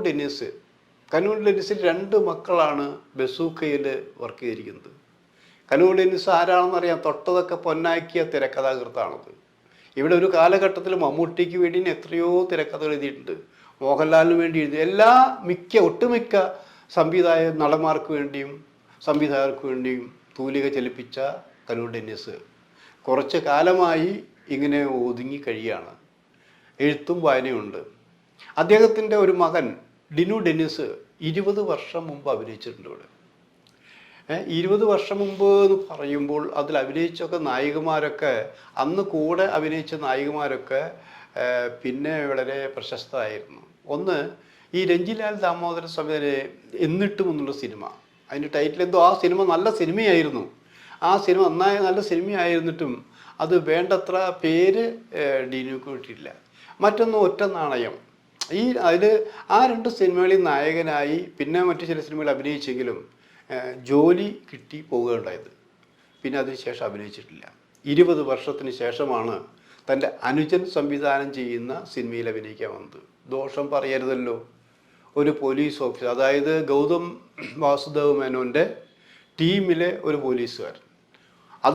Dennis. Kanu ഡെന്നിസിൽ 2 മക്കളാണ് ബസൂക്കയിൽ work ചെയ്തിരിക്കുന്നത്. Kanu Dennis ആരാണെന്നറിയാം, തൊട്ടതൊക്കെ പൊന്നാക്കിയ തിരക്കഥാകൃത്താണത്. ഇവിടെ ഒരു കാലഘട്ടത്തിൽ മമ്മൂട്ടിക്ക് വേണ്ടി എത്രയോ തിരക്കഥകൾ എഴുതിയിട്ടുണ്ട്, മോഹൻലാലിന് വേണ്ടി എഴുതി, ഒട്ടുമിക്ക നടന്മാർക്ക് വേണ്ടിയും സംവിധായകർക്ക് വേണ്ടിയും തൂലിക ചലിപ്പിച്ച കനു ഡെന്നിസ് കുറച്ച് കാലമായി ഇങ്ങനെ ഒതുങ്ങി കഴിയാണ്. എഴുത്തും വായനയുണ്ട്. അദ്ദേഹത്തിൻ്റെ ഒരു മകൻ ഡിനു ഡെന്നിസ് 20 വർഷം മുമ്പ് അഭിനയിച്ചിട്ടുണ്ട് ഇവിടെ. 20 വർഷം മുമ്പ് എന്ന് പറയുമ്പോൾ അതിൽ അഭിനയിച്ചൊക്കെ നായികമാരൊക്കെ, അന്ന് കൂടെ അഭിനയിച്ച നായികമാരൊക്കെ പിന്നെ വളരെ പ്രശസ്തമായിരുന്നു. ഒന്ന് ഈ രഞ്ജിലാൽ ദാമോദര സംവിധാനം എന്നിട്ടും എന്നുള്ള സിനിമ, അതിൻ്റെ ടൈറ്റിൽ എന്തോ, ആ സിനിമ നല്ല സിനിമയായിരുന്നു. ആ സിനിമ നല്ല സിനിമയായിരുന്നിട്ടും അത് വേണ്ടത്ര പേര് ഡിനുക്ക് കിട്ടിയില്ല. മറ്റൊന്ന് ഒറ്റ നാണയം. അതിൽ ആ 2 സിനിമകളിൽ നായകനായി പിന്നെ മറ്റു ചില സിനിമകൾ അഭിനയിച്ചെങ്കിലും ജോലി കിട്ടി പോവുകയുണ്ടായത്. പിന്നെ അതിനുശേഷം അഭിനയിച്ചിട്ടില്ല. 20 വർഷത്തിന് ശേഷമാണ് തൻ്റെ അനുജൻ സംവിധാനം ചെയ്യുന്ന സിനിമയിൽ അഭിനയിക്കാൻ വന്നത്. ദോഷം പറയരുതല്ലോ. ഒരു പോലീസ് ഓഫീസർ, അതായത് ഗൗതം വാസുദേവ് മേനോൻ്റെ ടീമിലെ ഒരു പോലീസുകാരൻ,